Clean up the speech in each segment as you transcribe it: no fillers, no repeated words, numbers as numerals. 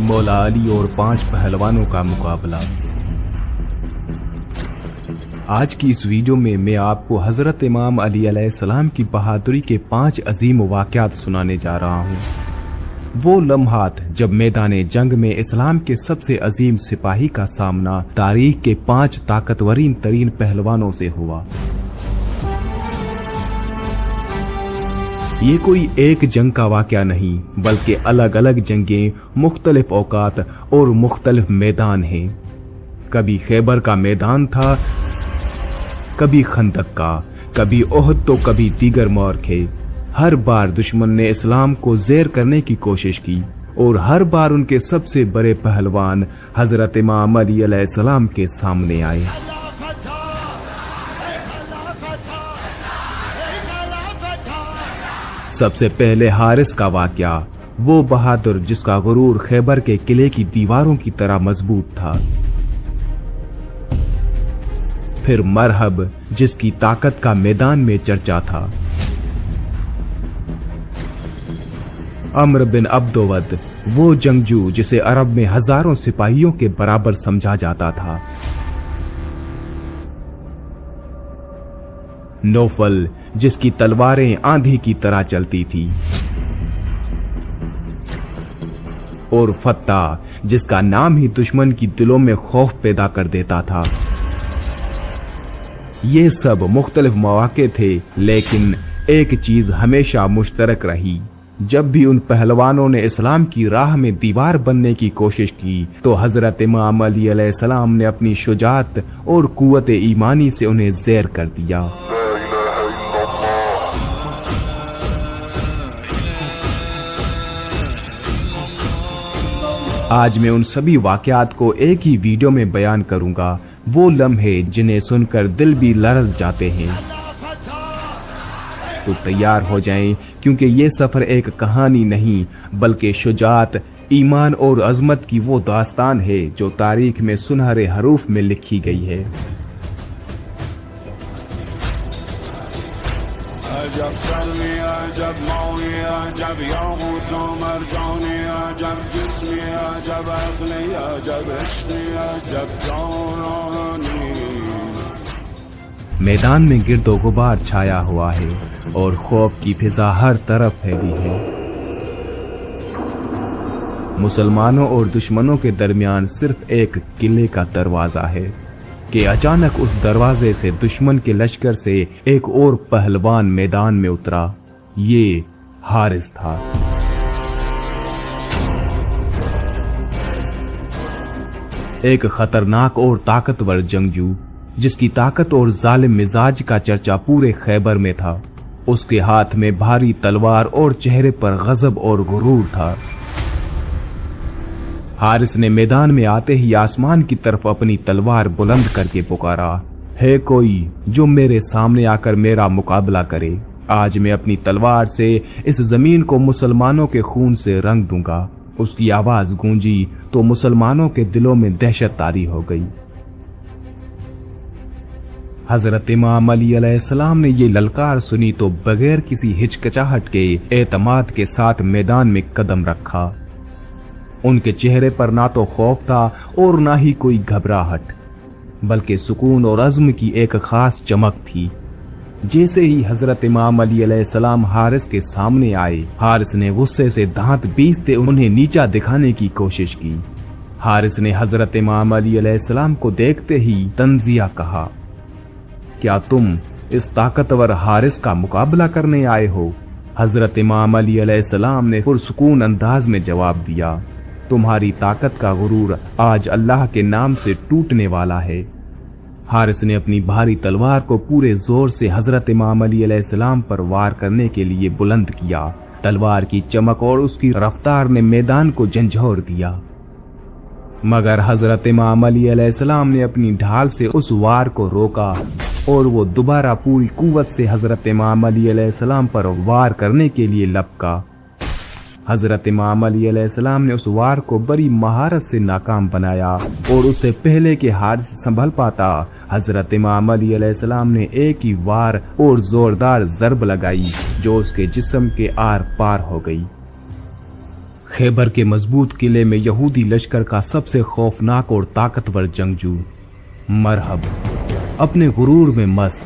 मौला अली और 5 पहलवानों का मुकाबला। आज की इस वीडियो में मैं आपको हजरत इमाम अली अलैहिस्सलाम की बहादुरी के 5 अजीम वाक़यात सुनाने जा रहा हूँ। वो लम्हात जब मैदान जंग में इस्लाम के सबसे अजीम सिपाही का सामना तारीख के 5 ताकतवरीन तरीन पहलवानों से हुआ। ये कोई एक जंग का वाक़या नहीं, बल्कि अलग अलग जंगें, मुख्तलिफ औकात और मुख्तलिफ मैदान हैं। कभी खैबर का मैदान था, कभी खंदक का, कभी ओहद तो कभी दीगर मौरखे। हर बार दुश्मन ने इस्लाम को ज़ेर करने की कोशिश की और हर बार उनके सबसे बड़े पहलवान हजरत इमाम अली अलैहिस्सलाम के सामने आए। सबसे पहले हारिस का वाक़या, वो बहादुर जिसका गुरूर खैबर के किले की दीवारों की तरह मजबूत था। फिर मरहब, जिसकी ताकत का मैदान में चर्चा था। अम्र बिन अब्दोवद, वो जंगजू जिसे अरब में हजारों सिपाहियों के बराबर समझा जाता था। नौफल, जिसकी तलवारें आंधी की तरह चलती थी। और फत्ता, जिसका नाम ही दुश्मन की दिलों में खौफ पैदा कर देता था। ये सब मुख्तलिफ मौके थे, लेकिन एक चीज हमेशा मुश्तरक रही। जब भी उन पहलवानों ने इस्लाम की राह में दीवार बनने की कोशिश की, तो हजरत इमाम अली अलैहिस्सलाम ने अपनी शुजाअत और कुव्वत ईमानी से उन्हें ज़ेर कर दिया। आज मैं उन सभी वाक़यात को एक ही वीडियो में बयान करूंगा, वो लम्हे जिन्हें सुनकर दिल भी लरज़ जाते हैं। तो तैयार हो जाएं, क्योंकि ये सफर एक कहानी नहीं, बल्कि शुजाअत, ईमान और अजमत की वो दास्तान है जो तारीख में सुनहरे हरूफ में लिखी गई है। जब सलमिया, जब मौनिया, जब याकूत मरजानिया, जब जिस्मिया, जब अक्लिया, जब इश्किया, जब जौनानी। मैदान में गिर्दो गुबार छाया हुआ है और खौफ की फिजा हर तरफ फैली है। मुसलमानों और दुश्मनों के दरमियान सिर्फ एक किले का दरवाजा है कि अचानक उस दरवाजे से दुश्मन के लश्कर से एक और पहलवान मैदान में उतरा। ये हारिस था। एक खतरनाक और ताकतवर जंगजू, जिसकी ताकत और जालिम मिजाज का चर्चा पूरे खैबर में था। उसके हाथ में भारी तलवार और चेहरे पर गजब और गुरूर था। हारिस ने मैदान में आते ही आसमान की तरफ अपनी तलवार बुलंद करके पुकारा, है कोई जो मेरे सामने आकर मेरा मुकाबला करे? आज मैं अपनी तलवार से इस जमीन को मुसलमानों के खून से रंग दूंगा। उसकी आवाज गूंजी तो मुसलमानों के दिलों में दहशत तारी हो गई। हजरत इमाम अली अलैहिस्सलाम ने ये ललकार सुनी तो बगैर किसी हिचकिचाहट के एतमाद के साथ मैदान में कदम रखा। उनके चेहरे पर ना तो खौफ था और ना ही कोई घबराहट, बल्कि सुकून और अज़्म की एक खास चमक थी। जैसे ही हजरत इमाम अली अलैहिस्सलाम हारिस के सामने आए, हारिस ने गुस्से से दांत पीसते उन्हें नीचा दिखाने की कोशिश की। हारिस ने हजरत इमाम अली अलैहिस्सलाम को देखते ही तंजिया कहा, क्या तुम इस ताकतवर हारिस का मुकाबला करने आए हो? हजरत इमाम अली अलैहिस्सलाम ने पुरसुकून अंदाज में जवाब दिया, तुम्हारी ताकत का गुरूर आज अल्लाह के नाम से टूटने वाला है। हारिस ने अपनी भारी तलवार को पूरे जोर से हजरत इमाम अली अलैहिस्सलाम पर वार करने के लिए बुलंद किया। तलवार की चमक और उसकी रफ्तार ने मैदान को झंझोर दिया, मगर हजरत इमाम अली अलैहिस्सलाम ने अपनी ढाल से उस वार को रोका और वो दोबारा पूरी कुव्वत से हजरत इमाम अली अलैहिस्सलाम पर वार करने के लिए लपका। हजरत इमाम अली अलैहिस्सलाम ने उस वार को बड़ी महारत से नाकाम बनाया और उससे पहले कि हारिस संभल पाता, हजरत इमाम अली अलैहिस्सलाम ने एक ही वार और जोरदार ज़रब लगाई जो उसके जिस्म के आर पार हो गई। खैबर के मजबूत किले में यहूदी लश्कर का सबसे खौफनाक और ताकतवर जंगजू मरहब अपने गुरूर में मस्त,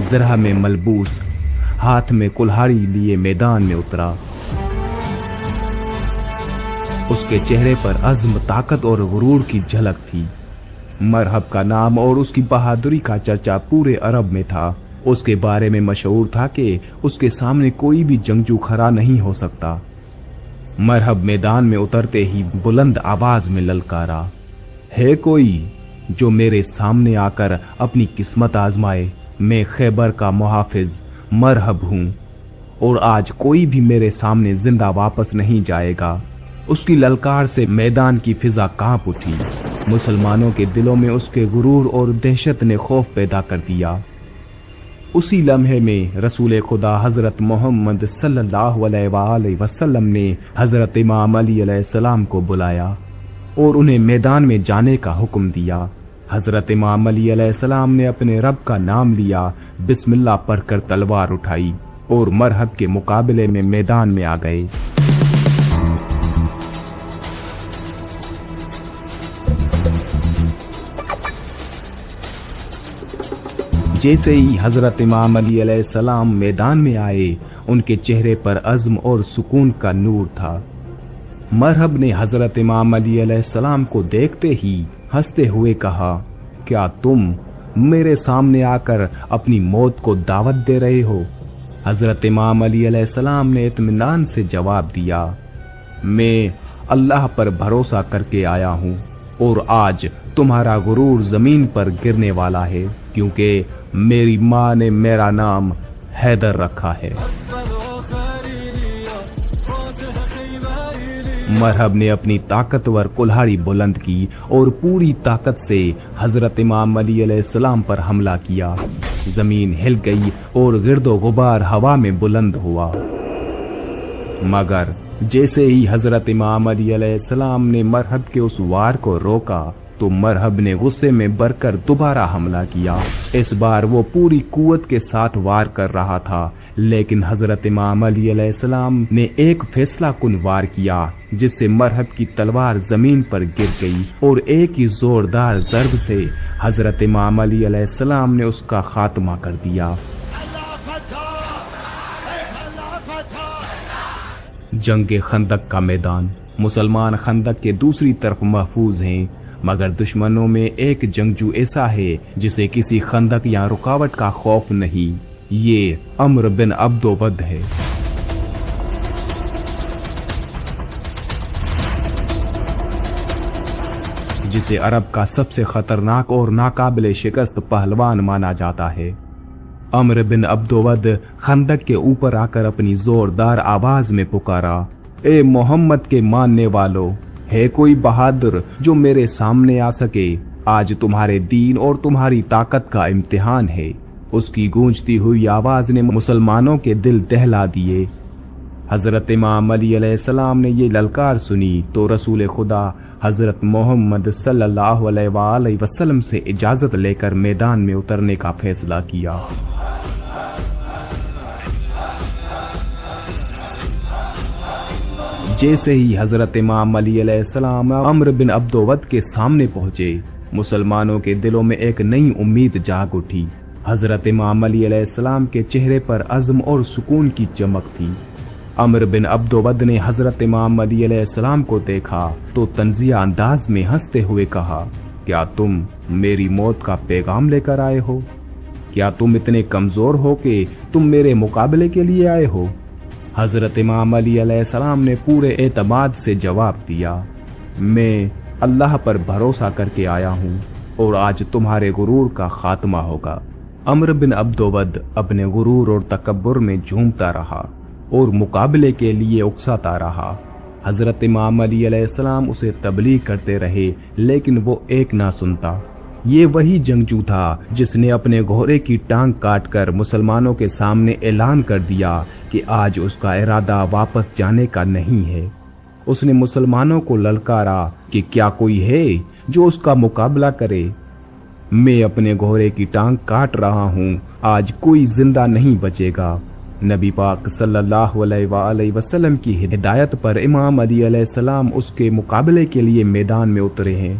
ज़रा में मलबूस, हाथ में कुल्हाड़ी लिए मैदान में उतरा। उसके चेहरे पर अज़्म, ताकत और गुरूर की झलक थी। मरहब का नाम और उसकी बहादुरी का चर्चा पूरे अरब में था। उसके बारे में मशहूर था कि उसके सामने कोई भी जंगजू खड़ा नहीं हो सकता। मरहब मैदान में उतरते ही बुलंद आवाज में ललकारा, है कोई जो मेरे सामने आकर अपनी किस्मत आजमाए? मैं खैबर का मुहाफिज मरहब हूं और आज कोई भी मेरे सामने जिंदा वापस नहीं जाएगा। उसकी ललकार से मैदान की फिजा कांप उठी। मुसलमानों के दिलों में उसके गुरूर और दहशत ने खौफ पैदा कर दिया। उसी लम्हे में रसूल खुदा हजरत मोहम्मद सल्लल्लाहु अलैहि वसल्लम ने हजरत इमाम अली अलैहिस्सलाम को बुलाया और उन्हें मैदान में जाने का हुक्म दिया। हजरत इमाम अली अलैहिस्सलाम ने अपने रब का नाम लिया, बिस्मिल्लाह पढ़कर तलवार उठाई और मरहब के मुकाबले में मैदान में आ गए। जैसे ही हजरत इमाम अली अलैहिस्सलाम मैदान में आए, उनके चेहरे पर अज़्म और सुकून का नूर था। मरहब ने हजरत इमाम अली अलैहिस्सलाम को देखते ही हंसते हुए कहा, क्या तुम मेरे सामने आकर अपनी मौत को दावत दे रहे हो? हजरत इमाम अली अलैहिस्सलाम ने इत्मीनान से जवाब दिया, मैं अल्लाह पर भरोसा करके आया हूँ और आज तुम्हारा गुरूर जमीन पर गिरने वाला है, क्योंकि मेरी माँ ने मेरा नाम हैदर रखा है। मरहब ने अपनी ताकतवर कुल्हाड़ी बुलंद की और पूरी ताकत से हजरत इमाम अली अलैहिस्सलाम पर हमला किया। जमीन हिल गई और गिरदो गुबार हवा में बुलंद हुआ। मगर जैसे ही हजरत इमाम अली अलैहिस्सलाम ने मरहब के उस वार को रोका तो मरहब ने गुस्से में भरकर दोबारा हमला किया। इस बार वो पूरी कुव्वत के साथ वार कर रहा था, लेकिन हजरत इमाम अली अलैहिस्सलाम ने एक फैसला कुन वार किया, जिससे मरहब की तलवार जमीन पर गिर गई और एक ही जोरदार ज़र्ब से हजरत इमाम अली अलैहिस्सलाम ने उसका खात्मा कर दिया। जंग खंदक का मैदान। मुसलमान खंदक के दूसरी तरफ महफूज हैं, मगर दुश्मनों में एक जंगजू ऐसा है जिसे किसी खंदक या रुकावट का खौफ नहीं। ये अम्र बिन अब्दो वद है। जिसे अरब का सबसे खतरनाक और नाकाबिले शिकस्त पहलवान माना जाता है। अम्र बिन अब्दो वद खंदक के ऊपर आकर अपनी जोरदार आवाज में पुकारा, ए मोहम्मद के मानने वालों, है कोई बहादुर जो मेरे सामने आ सके? आज तुम्हारे दीन और तुम्हारी ताकत का इम्तिहान है। उसकी गूंजती हुई आवाज ने मुसलमानों के दिल दहला दिए। हजरत इमाम अली अलैहिस्सलाम ने ये ललकार सुनी तो रसूल खुदा हजरत मोहम्मद सल्लल्लाहु अलैहि वसल्लम से इजाजत लेकर मैदान में उतरने का फैसला किया। जैसे ही हजरत इमाम अली अलैहिस्सलाम अम्र बिन अब्दो वद के सामने पहुंचे, मुसलमानों के दिलों में एक नई उम्मीद जाग उठी। हजरत इमाम अली अलैहिस्सलाम के चेहरे पर अज़्म और सुकून की चमक थी। अम्र बिन अब्दो वद ने हजरत इमाम अली अलैहिस्सलाम को देखा तो तंजिया अंदाज में हंसते हुए कहा, क्या तुम मेरी मौत का पैगाम लेकर आए हो? क्या तुम इतने कमजोर हो कि तुम मेरे मुकाबले के लिए आए हो? हजरत इमाम अली अलैहिस्सलाम ने पूरे एतमाद से जवाब दिया, मैं अल्लाह पर भरोसा करके आया हूँ और आज तुम्हारे गुरूर का खात्मा होगा। अम्र बिन अब्दो वद अपने गुरूर और तकब्बुर में झूमता रहा और मुकाबले के लिए उकसाता रहा। हजरत इमाम अली अलैहिस्सलाम उसे तबलीग करते रहे, लेकिन वो एक ना सुनता। ये वही जंगजू था जिसने अपने घोड़े की टांग काटकर मुसलमानों के सामने ऐलान कर दिया कि आज उसका इरादा वापस जाने का नहीं है। उसने मुसलमानों को ललकारा कि क्या कोई है जो उसका मुकाबला करे? मैं अपने घोड़े की टांग काट रहा हूँ, आज कोई जिंदा नहीं बचेगा। نبی پاک صلی اللہ علیہ وآلہ وسلم کی ہدایت پر امام علی علیہ السلام اس کے مقابلے کے لیے میدان میں اترے ہیں۔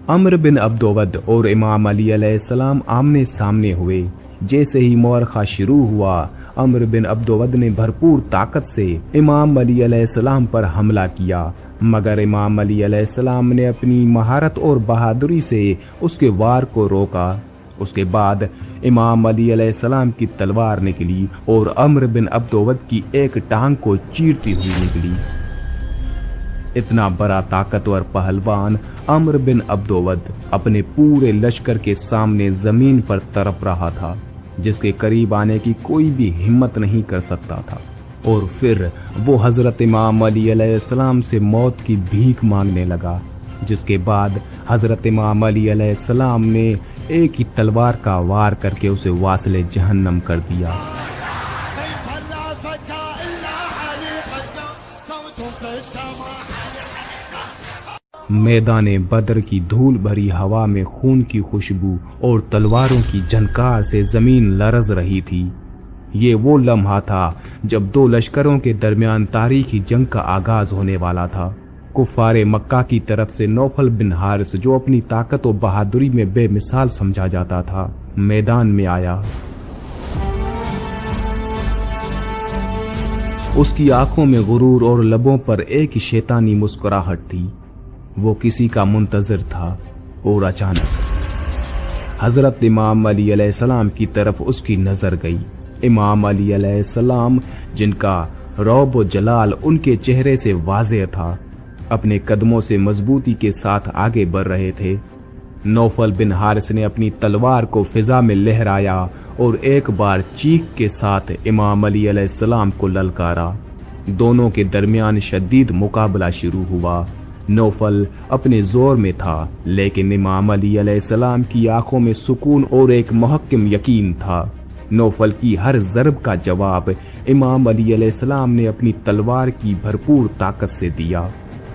عمرو بن عبدود اور امام علی علیہ السلام آمنے سامنے ہوئے۔ جیسے ہی معرکہ شروع ہوا، عمرو بن عبدود نے بھرپور طاقت سے امام علی علیہ السلام پر حملہ کیا، مگر امام علی علیہ السلام نے اپنی مہارت اور بہادری سے اس کے وار کو روکا۔ اس کے بعد امام علی علیہ السلام کی تلوار نکلی اور عمرو بن عبدود کی ایک ٹانگ کو چیرتی ہوئی نکلی۔ اتنا بڑا طاقتور پہلوان عمرو بن عبدود اپنے پورے لشکر کے سامنے زمین پر تڑپ رہا تھا، جس کے قریب آنے کی کوئی بھی ہمت نہیں کر سکتا تھا، اور پھر وہ حضرت امام علی علیہ السلام سے موت کی بھیک مانگنے لگا، جس کے بعد حضرت امام علی علیہ السلام نے ایک ہی تلوار کا وار کر کے اسے واصل جہنم کر دیا۔ میدان بدر کی دھول بھری ہوا میں خون کی خوشبو اور تلواروں کی جھنکار سے زمین لرز رہی تھی۔ یہ وہ لمحہ تھا جب دو لشکروں کے درمیان تاریخی جنگ کا آغاز ہونے والا تھا۔ کفار مکہ کی طرف سے نوفل بن حارث، جو اپنی طاقت و بہادری میں بے مثال سمجھا جاتا تھا، میدان میں آیا۔ اس کی آنکھوں میں غرور اور لبوں پر ایک شیطانی مسکراہٹ تھی۔ وہ کسی کا منتظر تھا، اور اچانک حضرت امام علی علیہ السلام کی طرف اس کی نظر گئی۔ امام علی علیہ السلام، جن کا رعب و جلال ان کے چہرے سے واضح تھا، اپنے قدموں سے مضبوطی کے ساتھ آگے بڑھ رہے تھے۔ نوفل بن حارث نے اپنی تلوار کو فضا میں لہرایا اور ایک بار چیخ کے ساتھ امام علی علیہ السلام کو للکارا۔ دونوں کے درمیان شدید مقابلہ شروع ہوا۔ نوفل اپنے زور میں تھا، لیکن امام علی علیہ السلام کی آنکھوں میں سکون اور ایک محکم یقین تھا۔ نوفل کی ہر ضرب کا جواب امام علی علیہ السلام نے اپنی تلوار کی بھرپور طاقت سے دیا۔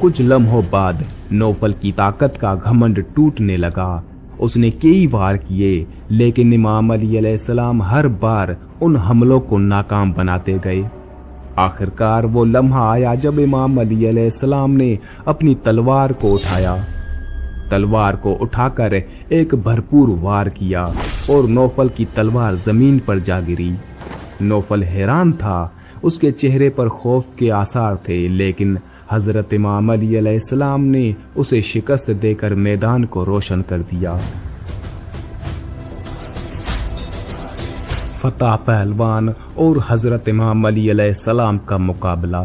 کچھ لمحوں بعد نوفل کی طاقت کا گھمنڈ ٹوٹنے لگا۔ اس نے کئی وار کیے، لیکن امام علی علیہ السلام ہر بار ان حملوں کو ناکام بناتے گئے۔ آخرکار وہ لمحہ آیا جب امام علی علیہ السلام نے اپنی تلوار کو اٹھایا۔ تلوار کو اٹھا کر ایک بھرپور وار کیا اور نوفل کی تلوار زمین پر جا گری۔ نوفل حیران تھا، اس کے چہرے پر خوف کے آثار تھے، لیکن حضرت امام علی علیہ السلام نے اسے شکست دے کر میدان کو روشن کر دیا۔ فتح پہلوان اور حضرت امام علی علیہ السلام کا مقابلہ۔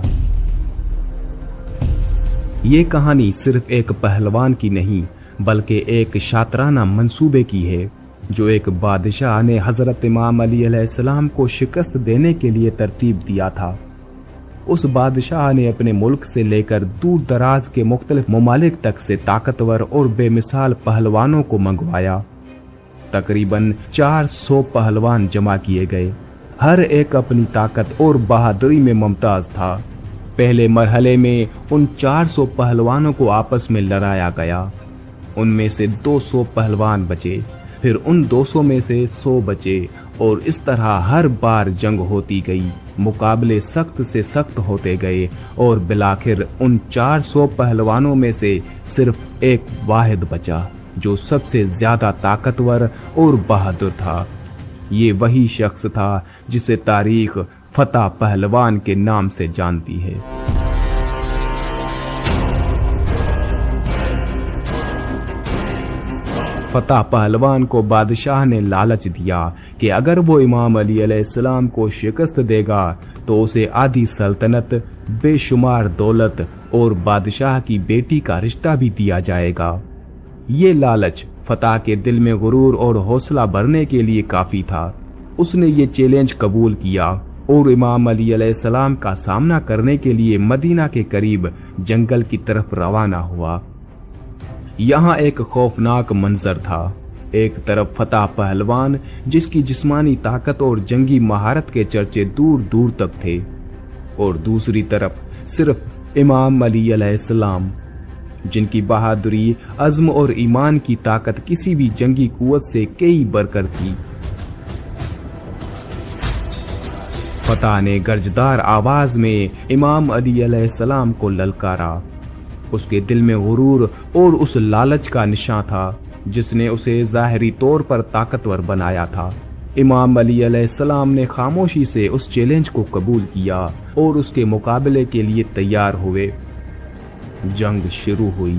یہ کہانی صرف ایک پہلوان کی نہیں، بلکہ ایک شاطرانہ منصوبے کی ہے، جو ایک بادشاہ نے حضرت امام علی علیہ السلام کو شکست دینے کے لیے ترتیب دیا تھا۔ اس بادشاہ نے اپنے ملک سے لے کر دور دراز کے مختلف ممالک تک سے طاقتور اور بے مثال پہلوانوں کو منگوایا۔ تقریباً 400 پہلوان جمع کیے گئے، ہر ایک اپنی طاقت اور بہادری میں ممتاز تھا۔ پہلے مرحلے میں ان 400 پہلوانوں کو آپس میں لڑایا گیا۔ ان میں سے 200 پہلوان بچے، پھر ان 200 میں سے 100 بچے، اور اس طرح ہر بار جنگ ہوتی گئی۔ مقابلے سخت سے سخت ہوتے گئے، اور بالآخر ان 400 پہلوانوں میں سے صرف ایک واحد بچا، جو سب سے زیادہ طاقتور اور بہادر تھا۔ یہ وہی شخص تھا جسے تاریخ فتح پہلوان کے نام سے جانتی ہے۔ فتح پہلوان کو بادشاہ نے لالچ دیا کہ اگر وہ امام علی علیہ السلام کو شکست دے گا تو اسے آدھی سلطنت، بے شمار دولت اور بادشاہ کی بیٹی کا رشتہ بھی دیا جائے گا۔ یہ لالچ فتح کے دل میں غرور اور حوصلہ بھرنے کے لیے کافی تھا۔ اس نے یہ چیلنج قبول کیا اور امام علی علیہ السلام کا سامنا کرنے کے لیے مدینہ کے قریب جنگل کی طرف روانہ ہوا۔ یہاں ایک خوفناک منظر تھا۔ ایک طرف فتح پہلوان، جس کی جسمانی طاقت اور جنگی مہارت کے چرچے دور دور تک تھے، اور دوسری طرف صرف امام علی علیہ السلام، جن کی بہادری، عزم اور ایمان کی طاقت کسی بھی جنگی قوت سے کئی بڑھ کر تھی۔ فتح نے گرجدار آواز میں امام علی علیہ السلام کو للکارا۔ اس کے دل میں غرور اور اس لالچ کا نشان تھا جس نے اسے ظاہری طور پر طاقتور بنایا تھا۔ امام علی علیہ السلام نے خاموشی سے اس چیلنج کو قبول کیا اور اس کے مقابلے کے لیے تیار ہوئے۔ جنگ شروع ہوئی۔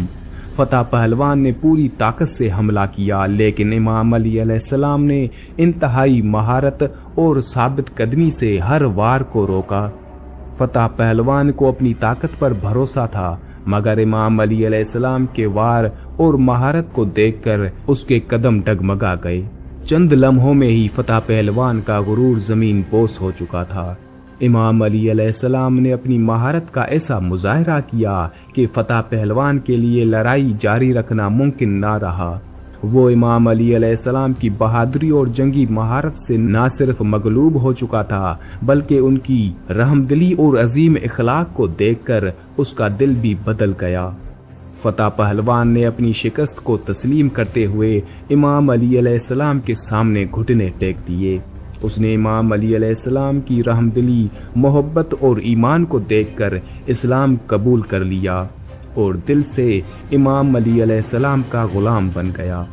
فتح پہلوان نے پوری طاقت سے حملہ کیا، لیکن امام علی علیہ السلام نے انتہائی مہارت اور ثابت قدمی سے ہر وار کو روکا۔ فتح پہلوان کو اپنی طاقت پر بھروسہ تھا، مگر امام علی علیہ السلام کے وار اور مہارت کو دیکھ کر اس کے قدم ڈگمگا گئے۔ چند لمحوں میں ہی فتح پہلوان کا غرور زمین بوس ہو چکا تھا۔ امام علی علیہ السلام نے اپنی مہارت کا ایسا مظاہرہ کیا کہ فتح پہلوان کے لیے لڑائی جاری رکھنا ممکن نہ رہا۔ وہ امام علی علیہ السلام کی بہادری اور جنگی مہارت سے نہ صرف مغلوب ہو چکا تھا، بلکہ ان کی رحم دلی اور عظیم اخلاق کو دیکھ کر اس کا دل بھی بدل گیا۔ فتح پہلوان نے اپنی شکست کو تسلیم کرتے ہوئے امام علی علیہ السلام کے سامنے گھٹنے ٹیک دیے۔ اس نے امام علی علیہ السلام کی رحم دلی، محبت اور ایمان کو دیکھ کر اسلام قبول کر لیا اور دل سے امام علی علیہ السلام کا غلام بن گیا۔